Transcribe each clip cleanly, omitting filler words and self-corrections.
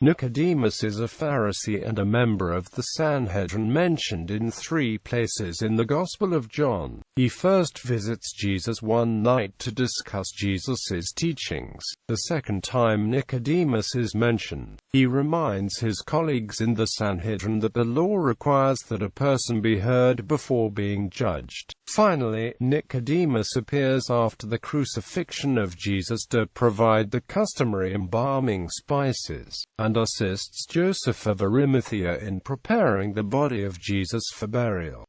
Nicodemus is a Pharisee and a member of the Sanhedrin mentioned in 3 places in the Gospel of John. He first visits Jesus one night to discuss Jesus's teachings. The second time Nicodemus is mentioned, he reminds his colleagues in the Sanhedrin that the law requires that a person be heard before being judged. Finally, Nicodemus appears after the crucifixion of Jesus to provide the customary embalming spices, and assists Joseph of Arimathea in preparing the body of Jesus for burial.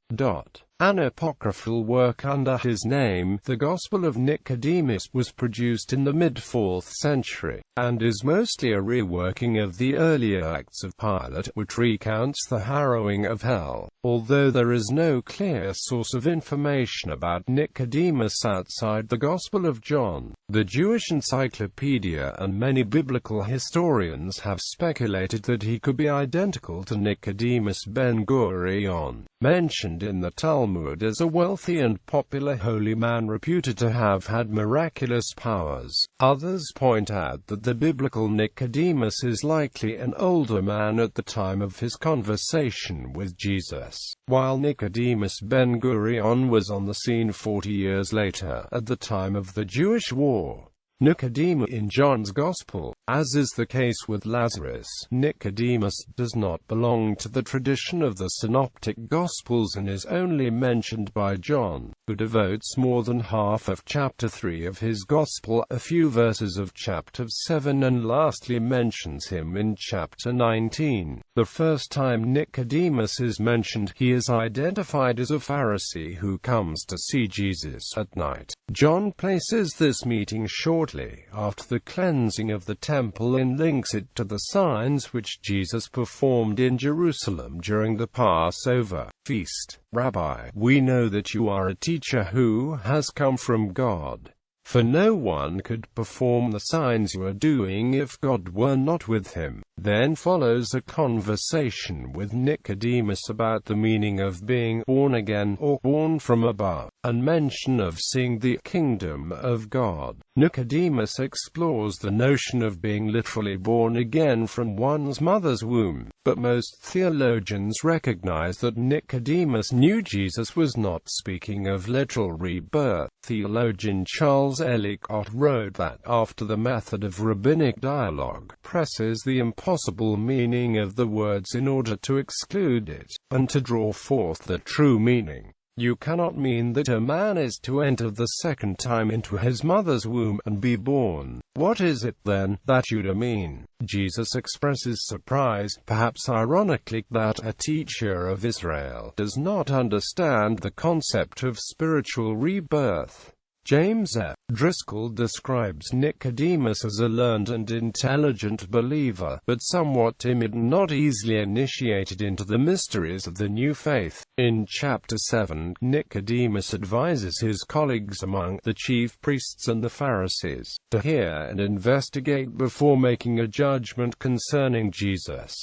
An apocryphal work under his name, the Gospel of Nicodemus, was produced in the mid-4th century, and is mostly a reworking of the earlier Acts of Pilate, which recounts the harrowing of hell. Although there is no clear source of information about Nicodemus outside the Gospel of John, the Jewish Encyclopedia and many biblical historians have speculated that he could be identical to Nicodemus ben Gurion, mentioned in the Talmud as a wealthy and popular holy man reputed to have had miraculous powers. Others point out that the biblical Nicodemus is likely an older man at the time of his conversation with Jesus, while Nicodemus ben Gurion was on the scene 40 years later, at the time of the Jewish War. Nicodemus in John's Gospel, as is the case with Lazarus, Nicodemus does not belong to the tradition of the Synoptic Gospels and is only mentioned by John, who devotes more than half of chapter 3 of his Gospel, a few verses of chapter 7, and lastly mentions him in chapter 19. The first time Nicodemus is mentioned, he is identified as a Pharisee who comes to see Jesus at night. John places this meeting shortly after the cleansing of the temple and links it to the signs which Jesus performed in Jerusalem during the Passover feast. Rabbi, we know that you are a teacher who has come from God, for no one could perform the signs you are doing if God were not with him. Then follows a conversation with Nicodemus about the meaning of being born again, or born from above, and mention of seeing the kingdom of God. Nicodemus explores the notion of being literally born again from one's mother's womb, but most theologians recognize that Nicodemus knew Jesus was not speaking of literal rebirth. Theologian Charles Ellicott wrote that, after the method of rabbinic dialogue presses the impossible meaning of the words in order to exclude it, and to draw forth the true meaning, you cannot mean that a man is to enter the second time into his mother's womb and be born. What is it then that you do mean? Jesus expresses surprise, perhaps ironically, that a teacher of Israel does not understand the concept of spiritual rebirth. James F. Driscoll describes Nicodemus as a learned and intelligent believer, but somewhat timid and not easily initiated into the mysteries of the new faith. In chapter 7, Nicodemus advises his colleagues among the chief priests and the Pharisees to hear and investigate before making a judgment concerning Jesus.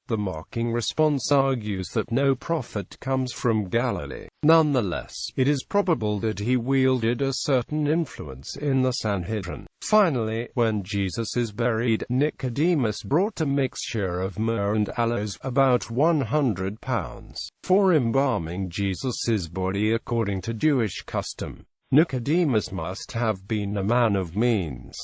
The mocking response argues that no prophet comes from Galilee. Nonetheless, it is probable that he wielded a certain influence in the Sanhedrin. Finally, when Jesus is buried, Nicodemus brought a mixture of myrrh and aloes, about 100 pounds, for embalming Jesus's body according to Jewish custom. Nicodemus must have been a man of means.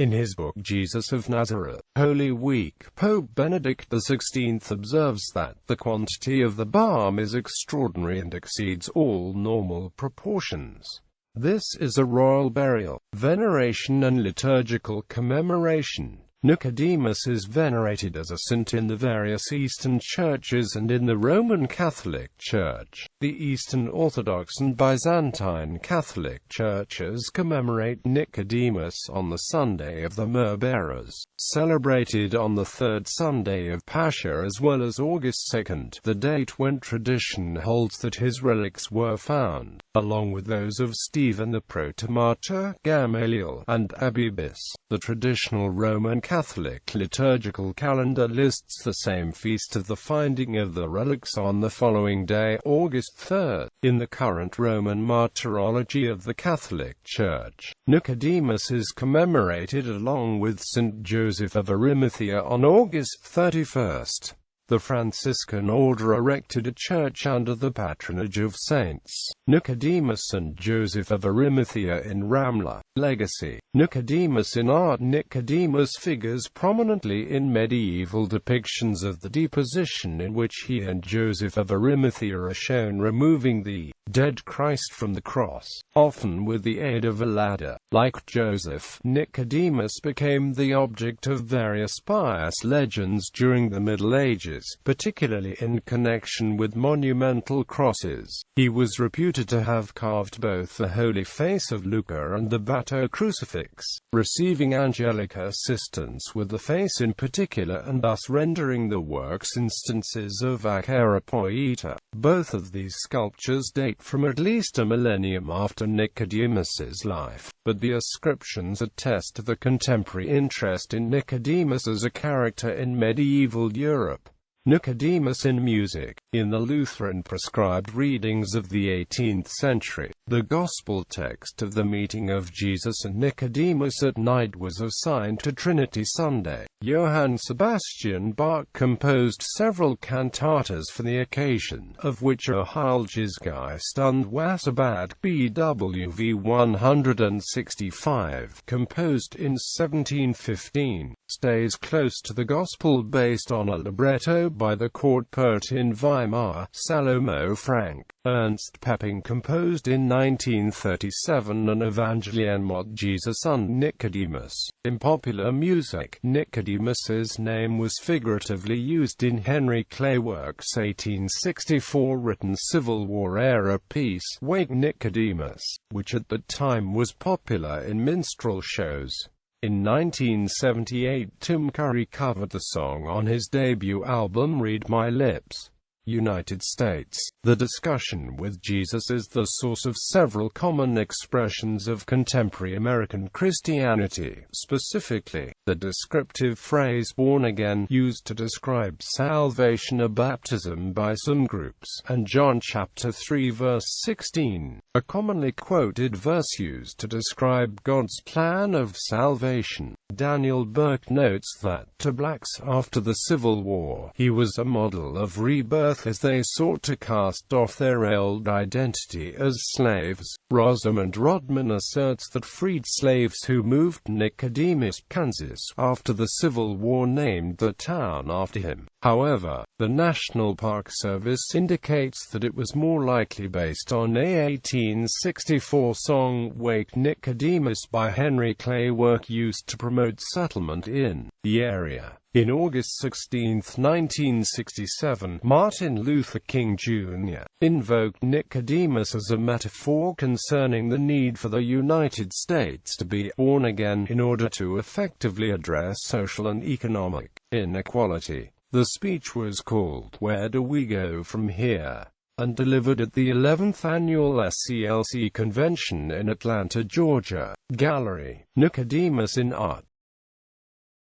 In his book Jesus of Nazareth, Holy Week, Pope Benedict XVI observes that the quantity of the balm is extraordinary and exceeds all normal proportions. This is a royal burial, veneration and liturgical commemoration. Nicodemus is venerated as a saint in the various Eastern churches and in the Roman Catholic Church. The Eastern Orthodox and Byzantine Catholic churches commemorate Nicodemus on the Sunday of the Myrrh-bearers, celebrated on the third Sunday of Pascha as well as August 2nd, the date when tradition holds that his relics were found, along with those of Stephen the Protomartyr, Gamaliel, and Abibus. The traditional Roman Catholic liturgical calendar lists the same feast of the finding of the relics on the following day, August 3rd. In the current Roman martyrology of the Catholic Church, Nicodemus is commemorated along with St. Joseph of Arimathea on August 31st. The Franciscan order erected a church under the patronage of Saints Nicodemus and Joseph of Arimathea in Ramla. Legacy. Nicodemus in art. Nicodemus figures prominently in medieval depictions of the deposition in which he and Joseph of Arimathea are shown removing the dead Christ from the cross, often with the aid of a ladder. Like Joseph, Nicodemus became the object of various pious legends during the Middle Ages, particularly in connection with monumental crosses. He was reputed to have carved both the Holy Face of Luca and the Bato crucifix, receiving angelic assistance with the face in particular and thus rendering the works instances of acera poeta. Both of these sculptures date from at least a millennium after Nicodemus's life, but the inscriptions attest to the contemporary interest in Nicodemus as a character in medieval Europe. Nicodemus in music. In the Lutheran prescribed readings of the 18th century, the gospel text of the meeting of Jesus and Nicodemus at night was assigned to Trinity Sunday. Johann Sebastian Bach composed several cantatas for the occasion, of which a Heilsgeist und Wasserbad BWV 165, composed in 1715, stays close to the gospel based on a libretto by the court poet in Weimar, Salomo Frank. Ernst Pepping composed in 1937 an Evangelium mod Jesus und Nicodemus. In popular music, Nicodemus's name was figuratively used in Henry Clay Work's 1864 written Civil War-era piece, Wake Nicodemus, which at the time was popular in minstrel shows. In 1978, Tim Curry covered the song on his debut album Read My Lips. United States. The discussion with Jesus is the source of several common expressions of contemporary American Christianity, specifically, the descriptive phrase born again, used to describe salvation or baptism by some groups, and John chapter 3 verse 16, a commonly quoted verse used to describe God's plan of salvation. Daniel Burke notes that, to blacks after the Civil War, he was a model of rebirth as they sought to cast off their old identity as slaves. Rosamond Rodman asserts that freed slaves who moved Nicodemus, Kansas, after the Civil War named the town after him. However, the National Park Service indicates that it was more likely based on a 1864 song, Wake Nicodemus by Henry Clay Work, used to promote settlement in the area. In August 16, 1967, Martin Luther King Jr. invoked Nicodemus as a metaphor concerning the need for the United States to be born again in order to effectively address social and economic inequality. The speech was called "Where Do We Go From Here?" and delivered at the 11th Annual SCLC Convention in Atlanta, Georgia. Gallery. Nicodemus in art.